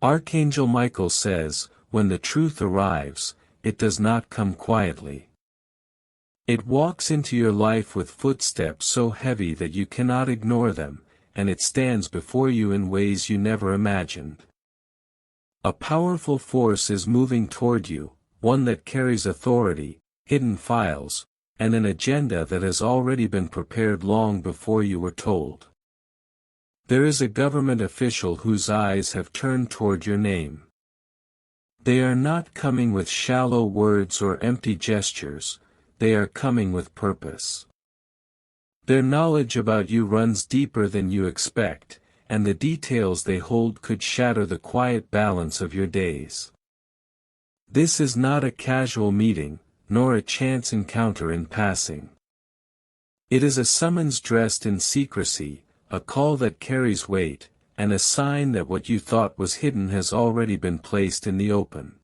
Archangel Michael says, when the truth arrives, it does not come quietly. It walks into your life with footsteps so heavy that you cannot ignore them, and it stands before you in ways you never imagined. A powerful force is moving toward you, one that carries authority, hidden files, and an agenda that has already been prepared long before you were told. There is a government official whose eyes have turned toward your name. They are not coming with shallow words or empty gestures, they are coming with purpose. Their knowledge about you runs deeper than you expect, and the details they hold could shatter the quiet balance of your days. This is not a casual meeting, nor a chance encounter in passing. It is a summons dressed in secrecy, a call that carries weight, and a sign that what you thought was hidden has already been placed in the open.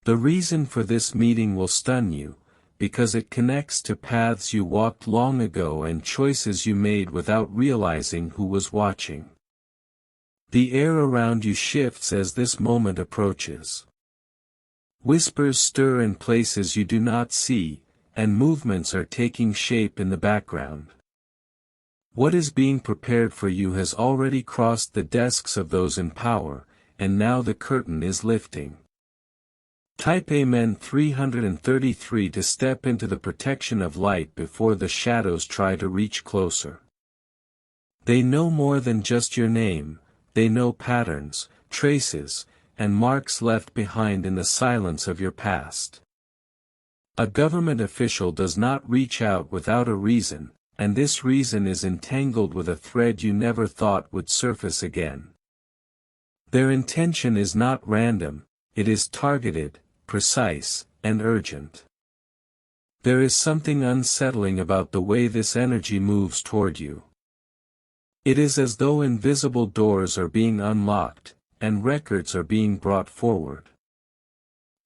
The reason for this meeting will stun you, because it connects to paths you walked long ago and choices you made without realizing who was watching. The air around you shifts as this moment approaches. Whispers stir in places you do not see, and movements are taking shape in the background. What is being prepared for you has already crossed the desks of those in power, and now the curtain is lifting. Type Amen 333 to step into the protection of light before the shadows try to reach closer. They know more than just your name, they know patterns, traces, and marks left behind in the silence of your past. A government official does not reach out without a reason, and this reason is entangled with a thread you never thought would surface again. Their intention is not random, it is targeted, precise, and urgent. There is something unsettling about the way this energy moves toward you. It is as though invisible doors are being unlocked, and records are being brought forward.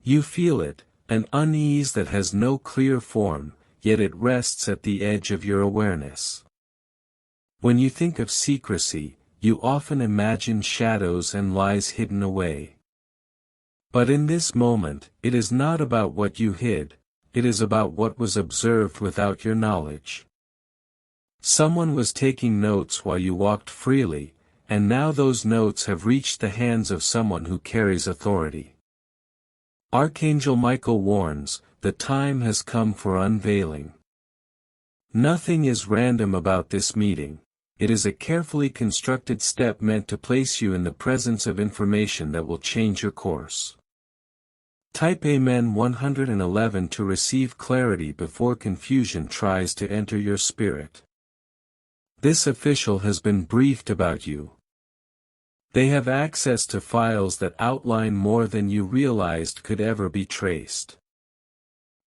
You feel it, an unease that has no clear form, yet it rests at the edge of your awareness. When you think of secrecy, you often imagine shadows and lies hidden away. But in this moment, it is not about what you hid, it is about what was observed without your knowledge. Someone was taking notes while you walked freely, and now those notes have reached the hands of someone who carries authority. Archangel Michael warns, the time has come for unveiling. Nothing is random about this meeting, it is a carefully constructed step meant to place you in the presence of information that will change your course. Type Amen 111 to receive clarity before confusion tries to enter your spirit. This official has been briefed about you. They have access to files that outline more than you realized could ever be traced.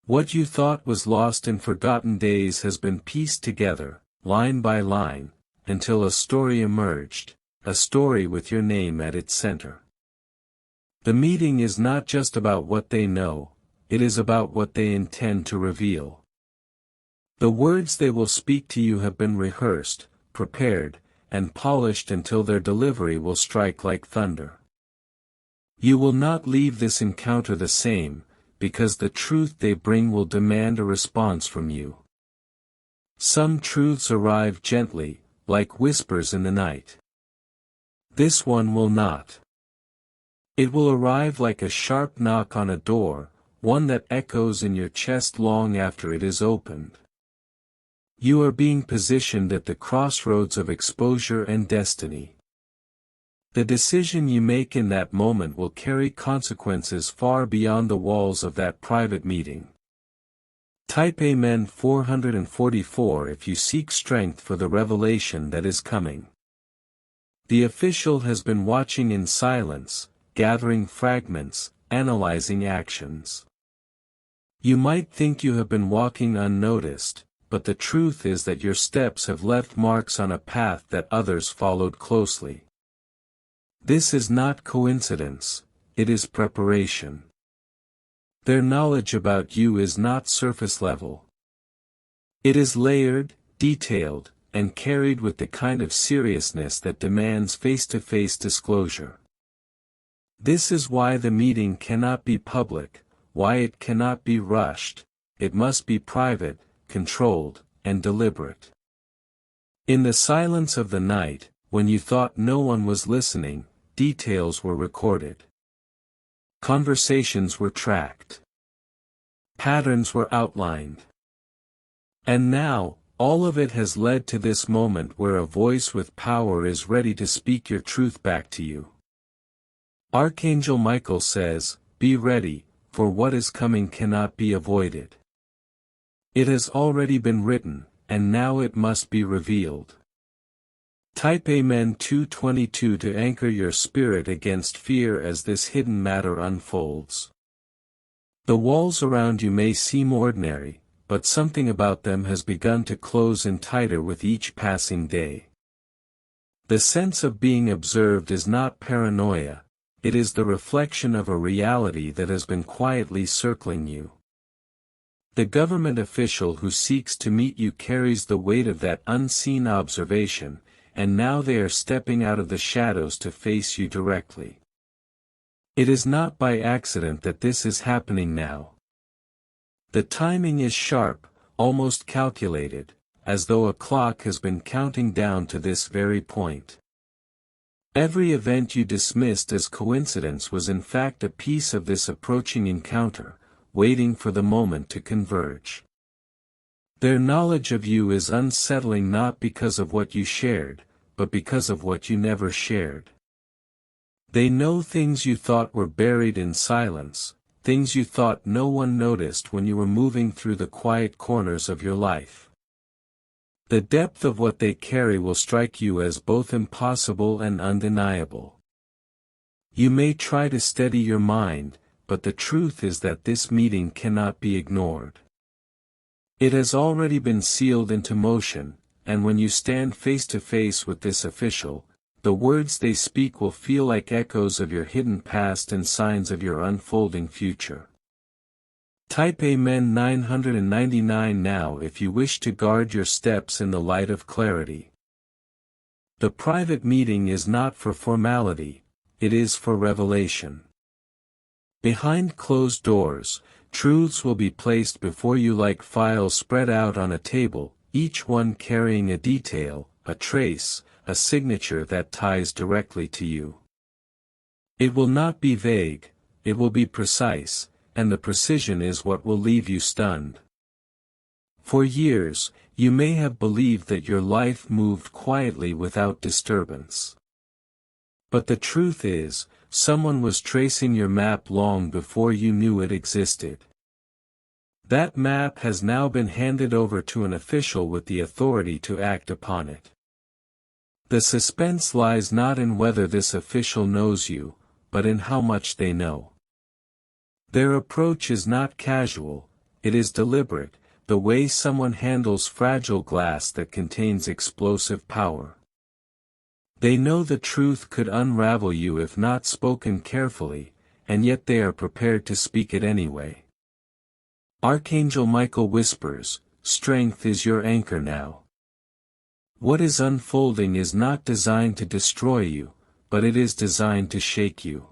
What you thought was lost in forgotten days has been pieced together, line by line, until a story emerged, a story with your name at its center. The meeting is not just about what they know, it is about what they intend to reveal. The words they will speak to you have been rehearsed, prepared, and polished until their delivery will strike like thunder. You will not leave this encounter the same, because the truth they bring will demand a response from you. Some truths arrive gently, like whispers in the night. This one will not. It will arrive like a sharp knock on a door, one that echoes in your chest long after it is opened. You are being positioned at the crossroads of exposure and destiny. The decision you make in that moment will carry consequences far beyond the walls of that private meeting. Type Amen 444 if you seek strength for the revelation that is coming. The official has been watching in silence, gathering fragments, analyzing actions. You might think you have been walking unnoticed, but the truth is that your steps have left marks on a path that others followed closely. This is not coincidence, it is preparation. Their knowledge about you is not surface level. It is layered, detailed, and carried with the kind of seriousness that demands face-to-face disclosure. This is why the meeting cannot be public, why it cannot be rushed, it must be private, controlled, and deliberate. In the silence of the night, when you thought no one was listening, details were recorded. Conversations were tracked. Patterns were outlined. And now, all of it has led to this moment where a voice with power is ready to speak your truth back to you. Archangel Michael says, "Be ready, for what is coming cannot be avoided. It has already been written, and now it must be revealed." Type Amen 222 to anchor your spirit against fear as this hidden matter unfolds. The walls around you may seem ordinary, but something about them has begun to close in tighter with each passing day. The sense of being observed is not paranoia, it is the reflection of a reality that has been quietly circling you. The government official who seeks to meet you carries the weight of that unseen observation, and now they are stepping out of the shadows to face you directly. It is not by accident that this is happening now. The timing is sharp, almost calculated, as though a clock has been counting down to this very point. Every event you dismissed as coincidence was in fact a piece of this approaching encounter, waiting for the moment to converge. Their knowledge of you is unsettling not because of what you shared, but because of what you never shared. They know things you thought were buried in silence, things you thought no one noticed when you were moving through the quiet corners of your life. The depth of what they carry will strike you as both impossible and undeniable. You may try to steady your mind, but the truth is that this meeting cannot be ignored. It has already been sealed into motion, and when you stand face to face with this official, the words they speak will feel like echoes of your hidden past and signs of your unfolding future. Type Amen 999 now if you wish to guard your steps in the light of clarity. The private meeting is not for formality, it is for revelation. Behind closed doors, truths will be placed before you like files spread out on a table, each one carrying a detail, a trace, a signature that ties directly to you. It will not be vague, it will be precise, and the precision is what will leave you stunned. For years, you may have believed that your life moved quietly without disturbance. But the truth is, someone was tracing your map long before you knew it existed. That map has now been handed over to an official with the authority to act upon it. The suspense lies not in whether this official knows you, but in how much they know. Their approach is not casual, it is deliberate, the way someone handles fragile glass that contains explosive power. They know the truth could unravel you if not spoken carefully, and yet they are prepared to speak it anyway. Archangel Michael whispers, "Strength is your anchor now." What is unfolding is not designed to destroy you, but it is designed to shake you.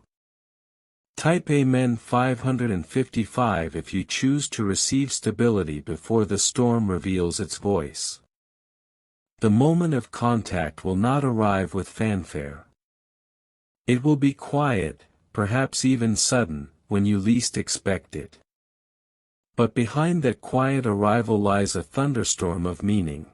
Type Amen 555 if you choose to receive stability before the storm reveals its voice. The moment of contact will not arrive with fanfare. It will be quiet, perhaps even sudden, when you least expect it. But behind that quiet arrival lies a thunderstorm of meaning.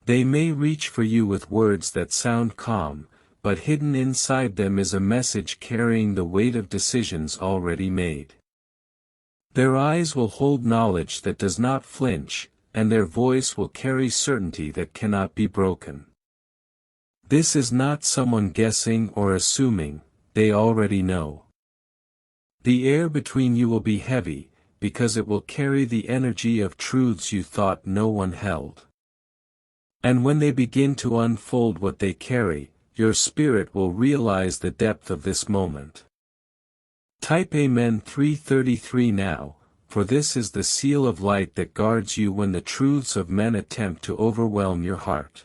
They may reach for you with words that sound calm, but hidden inside them is a message carrying the weight of decisions already made. Their eyes will hold knowledge that does not flinch, and their voice will carry certainty that cannot be broken. This is not someone guessing or assuming, they already know. The air between you will be heavy, because it will carry the energy of truths you thought no one held. And when they begin to unfold what they carry, your spirit will realize the depth of this moment. Type Amen 333 now, for this is the seal of light that guards you when the truths of men attempt to overwhelm your heart.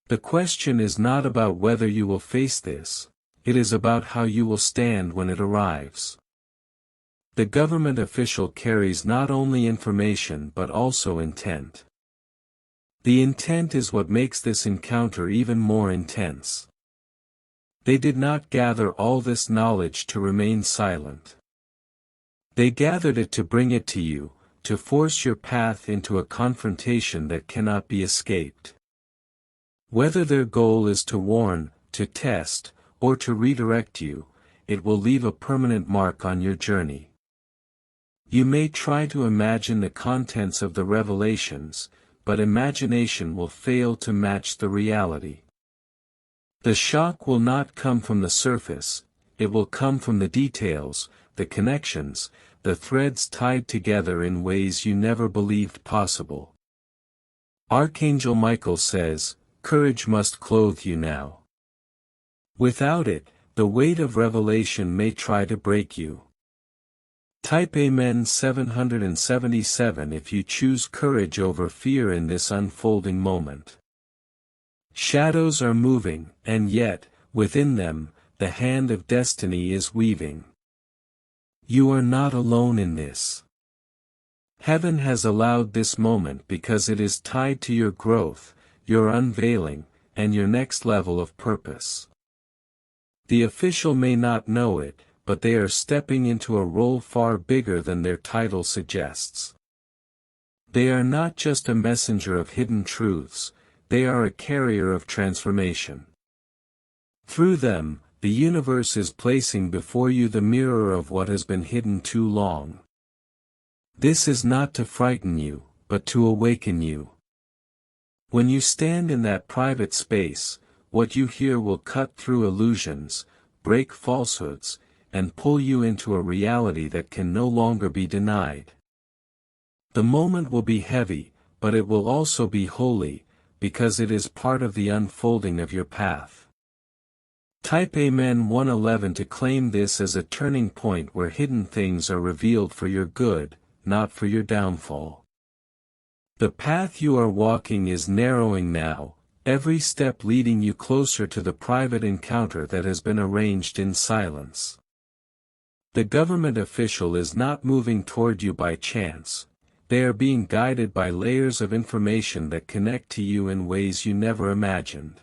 The question is not about whether you will face this, it is about how you will stand when it arrives. The government official carries not only information but also intent. The intent is what makes this encounter even more intense. They did not gather all this knowledge to remain silent. They gathered it to bring it to you, to force your path into a confrontation that cannot be escaped. Whether their goal is to warn, to test, or to redirect you, it will leave a permanent mark on your journey. You may try to imagine the contents of the revelations, but imagination will fail to match the reality. The shock will not come from the surface, it will come from the details, the connections, the threads tied together in ways you never believed possible. Archangel Michael says, "Courage must clothe you now." Without it, the weight of revelation may try to break you. Type Amen 777 if you choose courage over fear in this unfolding moment. Shadows are moving, and yet, within them, the hand of destiny is weaving. You are not alone in this. Heaven has allowed this moment because it is tied to your growth, your unveiling, and your next level of purpose. The official may not know it, but they are stepping into a role far bigger than their title suggests. They are not just a messenger of hidden truths, they are a carrier of transformation. Through them, the universe is placing before you the mirror of what has been hidden too long. This is not to frighten you, but to awaken you. When you stand in that private space, what you hear will cut through illusions, break falsehoods, and pull you into a reality that can no longer be denied. The moment will be heavy, but it will also be holy, because it is part of the unfolding of your path. Type Amen 111 to claim this as a turning point where hidden things are revealed for your good, not for your downfall. The path you are walking is narrowing now, every step leading you closer to the private encounter that has been arranged in silence. The government official is not moving toward you by chance, they are being guided by layers of information that connect to you in ways you never imagined.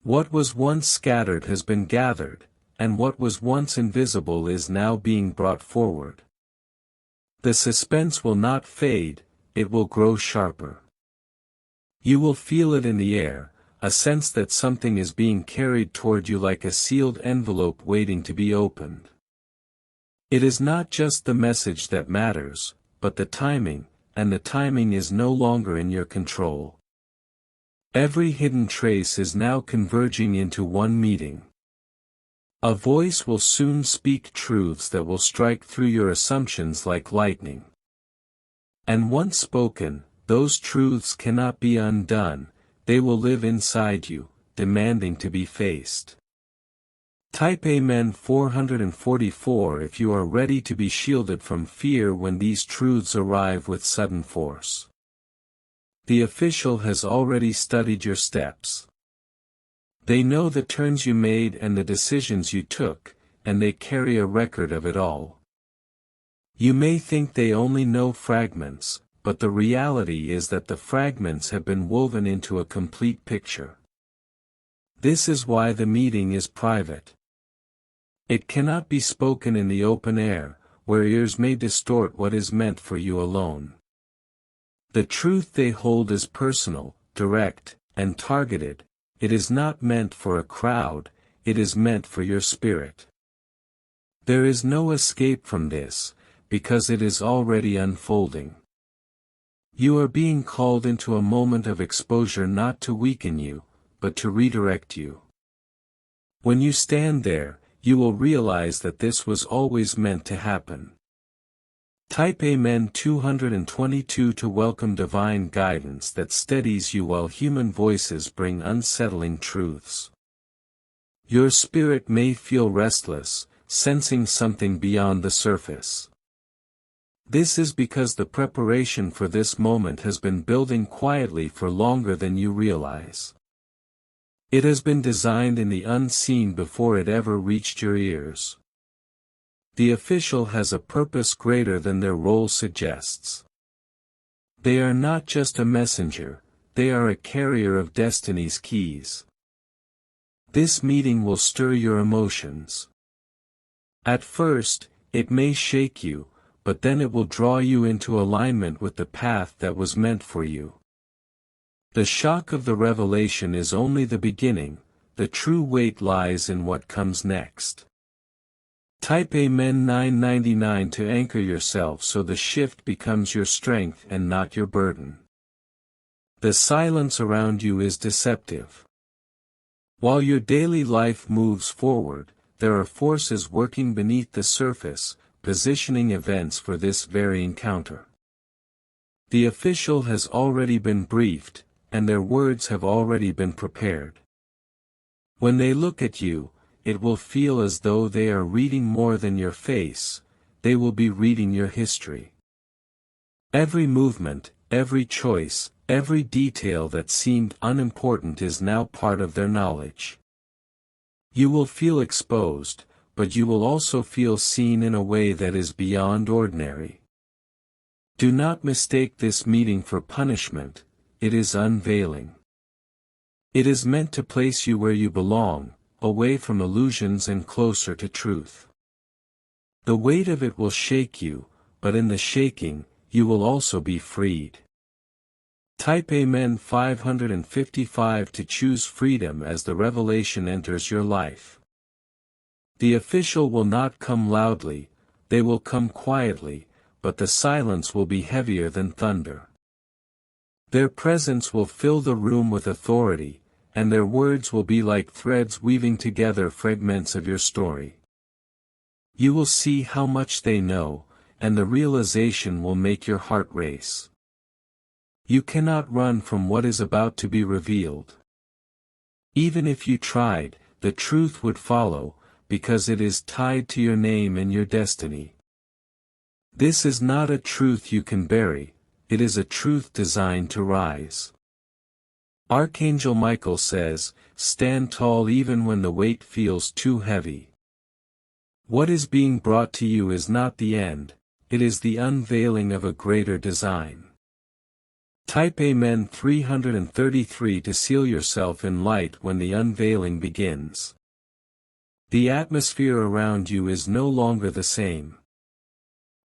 What was once scattered has been gathered, and what was once invisible is now being brought forward. The suspense will not fade, it will grow sharper. You will feel it in the air, a sense that something is being carried toward you like a sealed envelope waiting to be opened. It is not just the message that matters, but the timing, and the timing is no longer in your control. Every hidden trace is now converging into one meeting. A voice will soon speak truths that will strike through your assumptions like lightning. And once spoken, those truths cannot be undone, they will live inside you, demanding to be faced. Type Amen 444 if you are ready to be shielded from fear when these truths arrive with sudden force. The official has already studied your steps. They know the turns you made and the decisions you took, and they carry a record of it all. You may think they only know fragments, but the reality is that the fragments have been woven into a complete picture. This is why the meeting is private. It cannot be spoken in the open air, where ears may distort what is meant for you alone. The truth they hold is personal, direct, and targeted. It is not meant for a crowd, it is meant for your spirit. There is no escape from this, because it is already unfolding. You are being called into a moment of exposure not to weaken you, but to redirect you. When you stand there, you will realize that this was always meant to happen. Type Amen 222 to welcome divine guidance that steadies you while human voices bring unsettling truths. Your spirit may feel restless, sensing something beyond the surface. This is because the preparation for this moment has been building quietly for longer than you realize. It has been designed in the unseen before it ever reached your ears. The official has a purpose greater than their role suggests. They are not just a messenger, they are a carrier of destiny's keys. This meeting will stir your emotions. At first, it may shake you, but then it will draw you into alignment with the path that was meant for you. The shock of the revelation is only the beginning, the true weight lies in what comes next. Type Amen 999 to anchor yourself so the shift becomes your strength and not your burden. The silence around you is deceptive. While your daily life moves forward, there are forces working beneath the surface, positioning events for this very encounter. The official has already been briefed, and their words have already been prepared. When they look at you, it will feel as though they are reading more than your face, they will be reading your history. Every movement, every choice, every detail that seemed unimportant is now part of their knowledge. You will feel exposed, but you will also feel seen in a way that is beyond ordinary. Do not mistake this meeting for punishment, it is unveiling. It is meant to place you where you belong, away from illusions and closer to truth. The weight of it will shake you, but in the shaking, you will also be freed. Type Amen 555 to choose freedom as the revelation enters your life. The official will not come loudly, they will come quietly, but the silence will be heavier than thunder. Their presence will fill the room with authority, and their words will be like threads weaving together fragments of your story. You will see how much they know, and the realization will make your heart race. You cannot run from what is about to be revealed. Even if you tried, the truth would follow, because it is tied to your name and your destiny. This is not a truth you can bury, it is a truth designed to rise. Archangel Michael says, "Stand tall even when the weight feels too heavy." What is being brought to you is not the end, it is the unveiling of a greater design. Type Amen 333 to seal yourself in light when the unveiling begins. The atmosphere around you is no longer the same.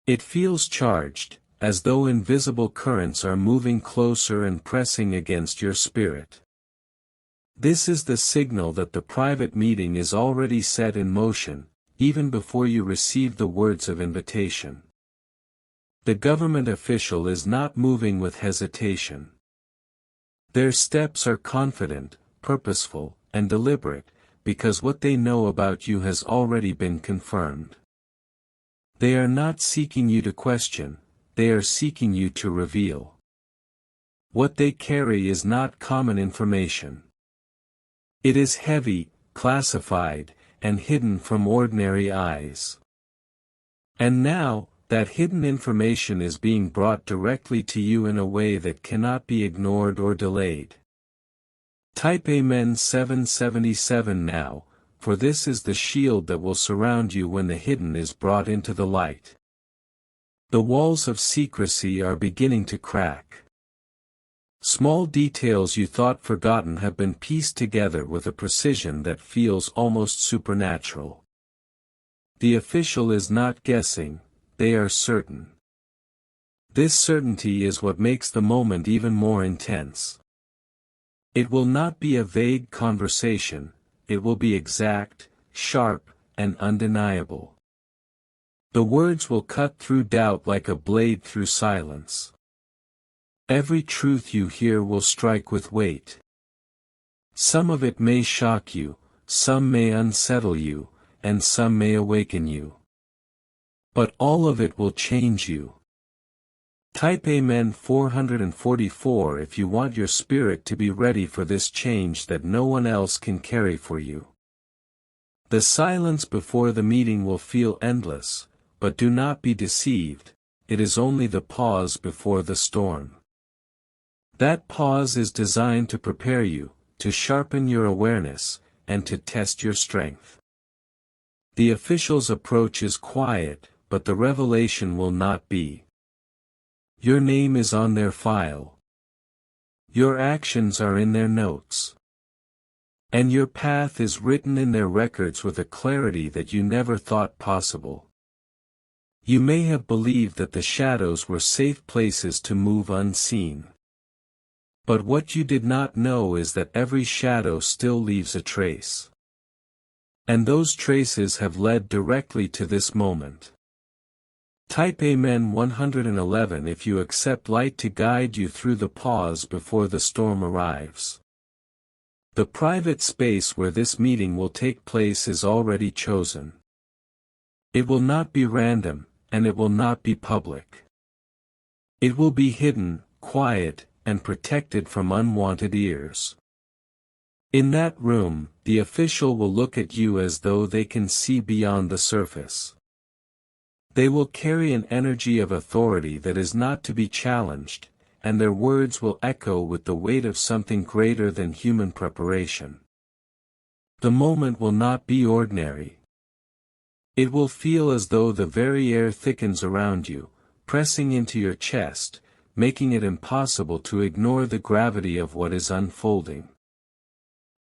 It feels charged, as though invisible currents are moving closer and pressing against your spirit. This is the signal that the private meeting is already set in motion, even before you receive the words of invitation. The government official is not moving with hesitation. Their steps are confident, purposeful, and deliberate, because what they know about you has already been confirmed. They are not seeking you to question, they are seeking you to reveal. What they carry is not common information. It is heavy, classified, and hidden from ordinary eyes. And now, that hidden information is being brought directly to you in a way that cannot be ignored or delayed. Type Amen 777 now, for this is the shield that will surround you when the hidden is brought into the light. The walls of secrecy are beginning to crack. Small details you thought forgotten have been pieced together with a precision that feels almost supernatural. The official is not guessing, they are certain. This certainty is what makes the moment even more intense. It will not be a vague conversation, it will be exact, sharp, and undeniable. The words will cut through doubt like a blade through silence. Every truth you hear will strike with weight. Some of it may shock you, some may unsettle you, and some may awaken you. But all of it will change you. Type Amen 444 if you want your spirit to be ready for this change that no one else can carry for you. The silence before the meeting will feel endless, but do not be deceived, it is only the pause before the storm. That pause is designed to prepare you, to sharpen your awareness, and to test your strength. The official's approach is quiet, but the revelation will not be. Your name is on their file. Your actions are in their notes. And your path is written in their records with a clarity that you never thought possible. You may have believed that the shadows were safe places to move unseen. But what you did not know is that every shadow still leaves a trace. And those traces have led directly to this moment. Type Amen 111 if you accept light to guide you through the pause before the storm arrives. The private space where this meeting will take place is already chosen. It will not be random, and it will not be public. It will be hidden, quiet, and protected from unwanted ears. In that room, the official will look at you as though they can see beyond the surface. They will carry an energy of authority that is not to be challenged, and their words will echo with the weight of something greater than human preparation. The moment will not be ordinary. It will feel as though the very air thickens around you, pressing into your chest, making it impossible to ignore the gravity of what is unfolding.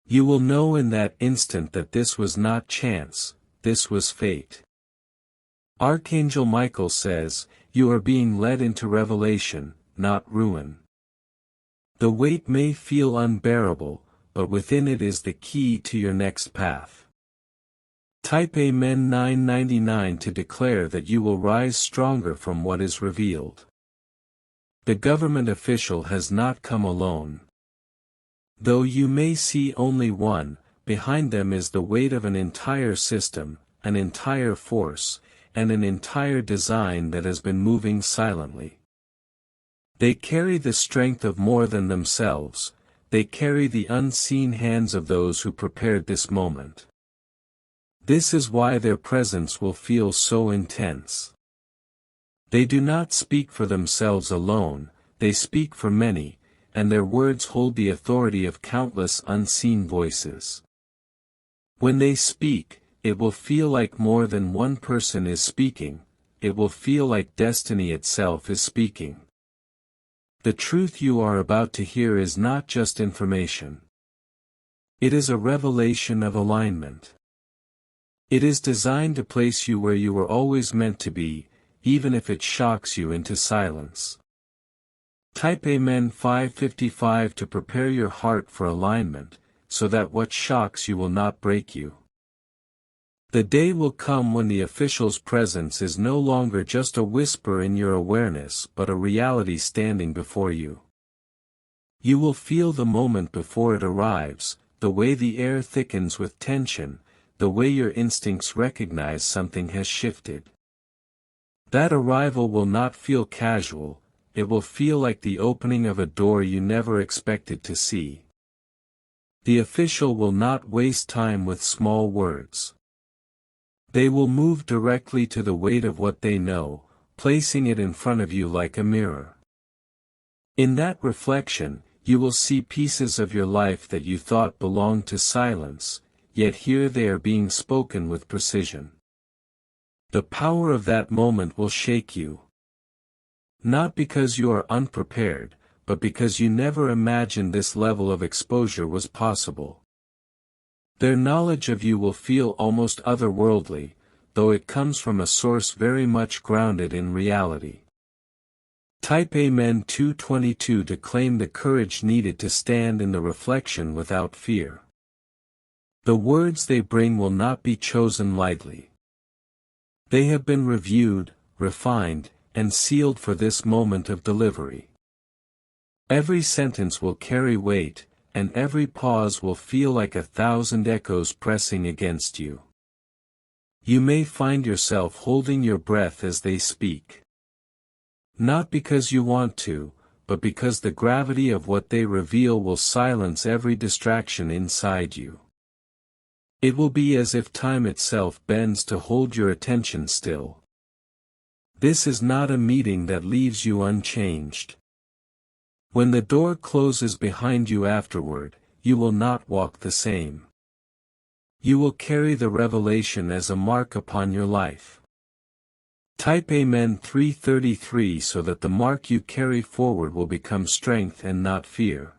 You will know in that instant that this was not chance, this was fate. Archangel Michael says, you are being led into revelation, not ruin. The weight may feel unbearable, but within it is the key to your next path. Type Amen 999 to declare that you will rise stronger from what is revealed. The government official has not come alone. Though you may see only one, behind them is the weight of an entire system, an entire force, and an entire design that has been moving silently. They carry the strength of more than themselves, they carry the unseen hands of those who prepared this moment. This is why their presence will feel so intense. They do not speak for themselves alone, they speak for many, and their words hold the authority of countless unseen voices. When they speak, it will feel like more than one person is speaking, it will feel like destiny itself is speaking. The truth you are about to hear is not just information. It is a revelation of alignment. It is designed to place you where you were always meant to be, even if it shocks you into silence. Type Amen 555 to prepare your heart for alignment, so that what shocks you will not break you. The day will come when the official's presence is no longer just a whisper in your awareness but a reality standing before you. You will feel the moment before it arrives, the way the air thickens with tension, the way your instincts recognize something has shifted. That arrival will not feel casual, it will feel like the opening of a door you never expected to see. The official will not waste time with small words. They will move directly to the weight of what they know, placing it in front of you like a mirror. In that reflection, you will see pieces of your life that you thought belonged to silence, yet here they are being spoken with precision. The power of that moment will shake you. Not because you are unprepared, but because you never imagined this level of exposure was possible. Their knowledge of you will feel almost otherworldly, though it comes from a source very much grounded in reality. Type Amen 222 to claim the courage needed to stand in the reflection without fear. The words they bring will not be chosen lightly. They have been reviewed, refined, and sealed for this moment of delivery. Every sentence will carry weight, and every pause will feel like 1,000 echoes pressing against you. You may find yourself holding your breath as they speak. Not because you want to, but because the gravity of what they reveal will silence every distraction inside you. It will be as if time itself bends to hold your attention still. This is not a meeting that leaves you unchanged. When the door closes behind you afterward, you will not walk the same. You will carry the revelation as a mark upon your life. Type Amen 333 so that the mark you carry forward will become strength and not fear.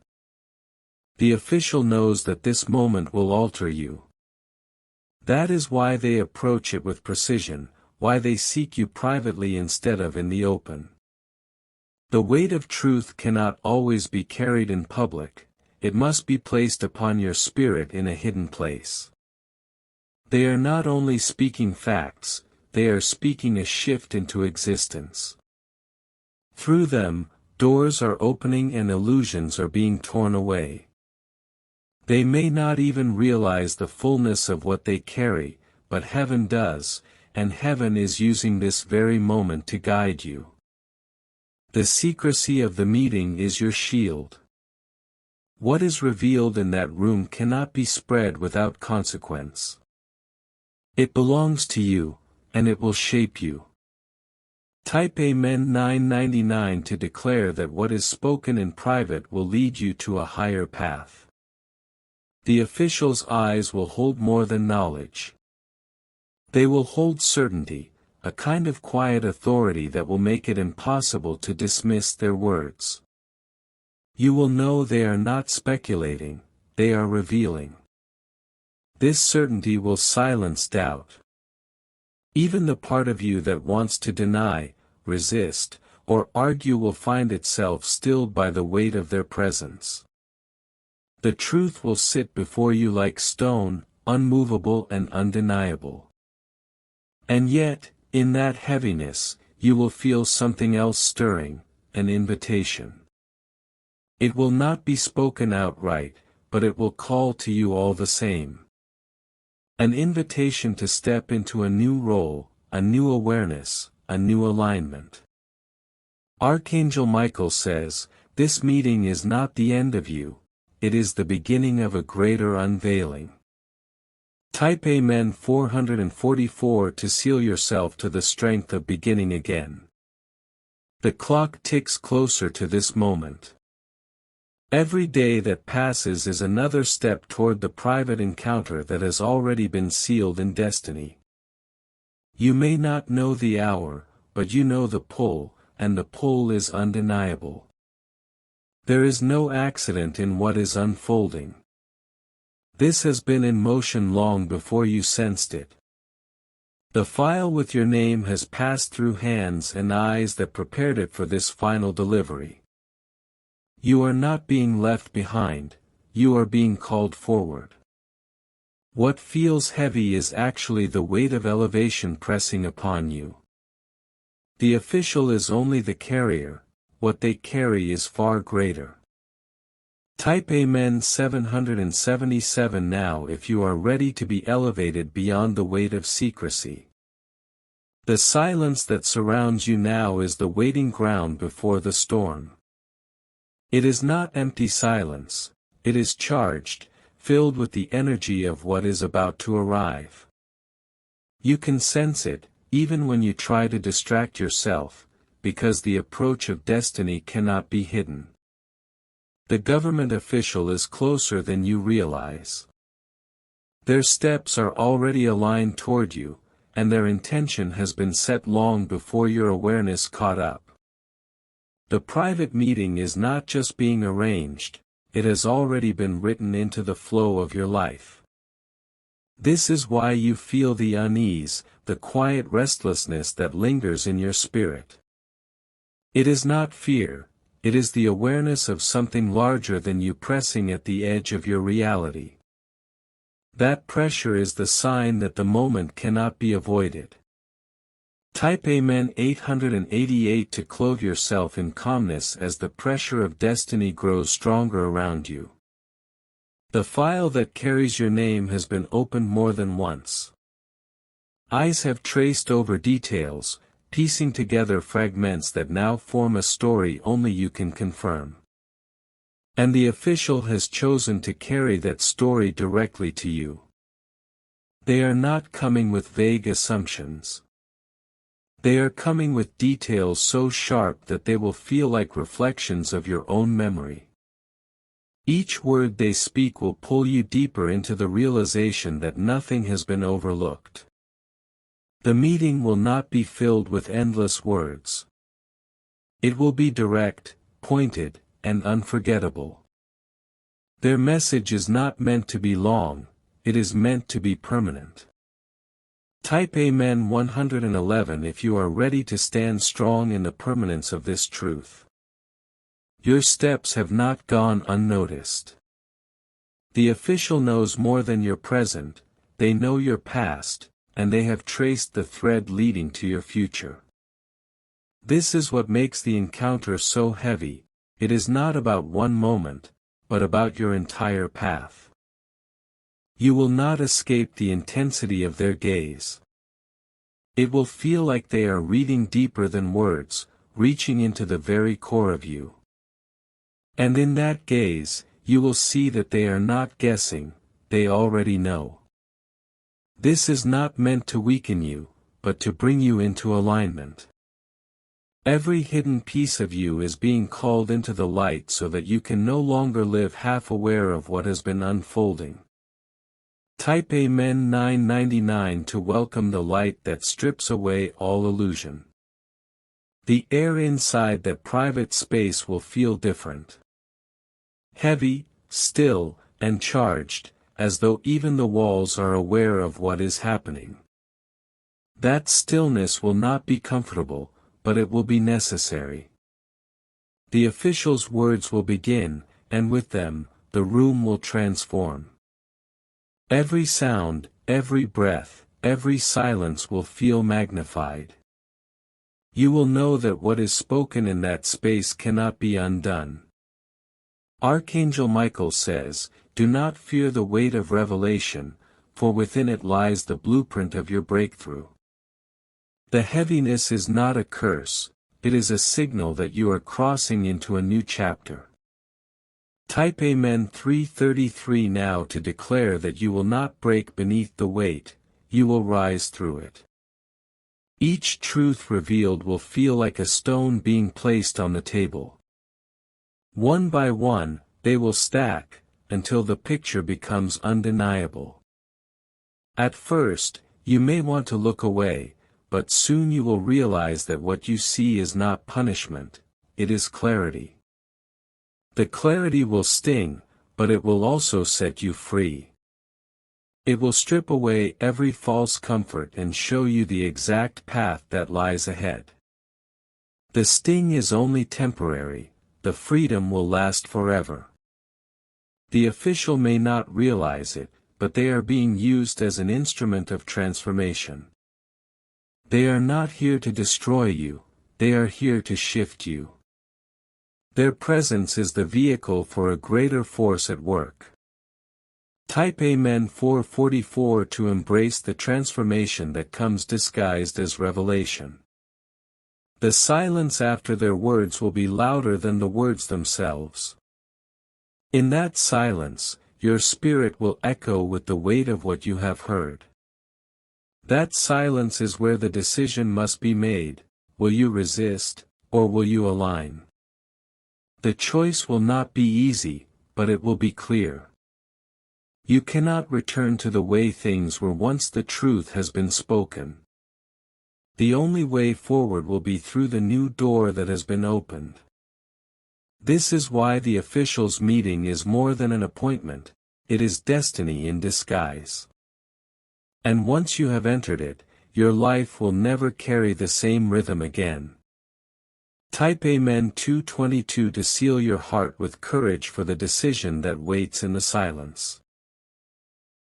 The official knows that this moment will alter you. That is why they approach it with precision, why they seek you privately instead of in the open. The weight of truth cannot always be carried in public, it must be placed upon your spirit in a hidden place. They are not only speaking facts, they are speaking a shift into existence. Through them, doors are opening and illusions are being torn away. They may not even realize the fullness of what they carry, but heaven does, and heaven is using this very moment to guide you. The secrecy of the meeting is your shield. What is revealed in that room cannot be spread without consequence. It belongs to you, and it will shape you. Type Amen 999 to declare that what is spoken in private will lead you to a higher path. The official's eyes will hold more than knowledge. They will hold certainty, a kind of quiet authority that will make it impossible to dismiss their words. You will know they are not speculating, they are revealing. This certainty will silence doubt. Even the part of you that wants to deny, resist, or argue will find itself stilled by the weight of their presence. The truth will sit before you like stone, unmovable and undeniable. And yet, in that heaviness, you will feel something else stirring, an invitation. It will not be spoken outright, but it will call to you all the same. An invitation to step into a new role, a new awareness, a new alignment. Archangel Michael says, "This meeting is not the end of you, it is the beginning of a greater unveiling." Type Amen 444 to seal yourself to the strength of beginning again. The clock ticks closer to this moment. Every day that passes is another step toward the private encounter that has already been sealed in destiny. You may not know the hour, but you know the pull, and the pull is undeniable. There is no accident in what is unfolding. This has been in motion long before you sensed it. The file with your name has passed through hands and eyes that prepared it for this final delivery. You are not being left behind, you are being called forward. What feels heavy is actually the weight of elevation pressing upon you. The official is only the carrier, what they carry is far greater. Type Amen 777 now if you are ready to be elevated beyond the weight of secrecy. The silence that surrounds you now is the waiting ground before the storm. It is not empty silence, it is charged, filled with the energy of what is about to arrive. You can sense it, even when you try to distract yourself, because the approach of destiny cannot be hidden. The government official is closer than you realize. Their steps are already aligned toward you, and their intention has been set long before your awareness caught up. The private meeting is not just being arranged, it has already been written into the flow of your life. This is why you feel the unease, the quiet restlessness that lingers in your spirit. It is not fear, it is the awareness of something larger than you pressing at the edge of your reality. That pressure is the sign that the moment cannot be avoided. Type Amen 888 to clothe yourself in calmness as the pressure of destiny grows stronger around you. The file that carries your name has been opened more than once. Eyes have traced over details, piecing together fragments that now form a story only you can confirm. And the official has chosen to carry that story directly to you. They are not coming with vague assumptions. They are coming with details so sharp that they will feel like reflections of your own memory. Each word they speak will pull you deeper into the realization that nothing has been overlooked. The meeting will not be filled with endless words. It will be direct, pointed, and unforgettable. Their message is not meant to be long, it is meant to be permanent. Type Amen 111 if you are ready to stand strong in the permanence of this truth. Your steps have not gone unnoticed. The official knows more than your present, they know your past, and they have traced the thread leading to your future. This is what makes the encounter so heavy. It is not about one moment, but about your entire path. You will not escape the intensity of their gaze. It will feel like they are reading deeper than words, reaching into the very core of you. And in that gaze, you will see that they are not guessing, they already know. This is not meant to weaken you, but to bring you into alignment. Every hidden piece of you is being called into the light so that you can no longer live half aware of what has been unfolding. Type Amen 999 to welcome the light that strips away all illusion. The air inside that private space will feel different. Heavy, still, and charged, as though even the walls are aware of what is happening. That stillness will not be comfortable, but it will be necessary. The official's words will begin, and with them, the room will transform. Every sound, every breath, every silence will feel magnified. You will know that what is spoken in that space cannot be undone. Archangel Michael says, "Do not fear the weight of revelation, for within it lies the blueprint of your breakthrough." The heaviness is not a curse, it is a signal that you are crossing into a new chapter. Type Amen 333 now to declare that you will not break beneath the weight, you will rise through it. Each truth revealed will feel like a stone being placed on the table. One by one, they will stack, until the picture becomes undeniable. At first, you may want to look away, but soon you will realize that what you see is not punishment, it is clarity. The clarity will sting, but it will also set you free. It will strip away every false comfort and show you the exact path that lies ahead. The sting is only temporary, the freedom will last forever. The official may not realize it, but they are being used as an instrument of transformation. They are not here to destroy you, they are here to shift you. Their presence is the vehicle for a greater force at work. Type Amen 444 to embrace the transformation that comes disguised as revelation. The silence after their words will be louder than the words themselves. In that silence, your spirit will echo with the weight of what you have heard. That silence is where the decision must be made: will you resist, or will you align? The choice will not be easy, but it will be clear. You cannot return to the way things were once the truth has been spoken. The only way forward will be through the new door that has been opened. This is why the officials' meeting is more than an appointment, it is destiny in disguise. And once you have entered it, your life will never carry the same rhythm again. Type Amen 222 to seal your heart with courage for the decision that waits in the silence.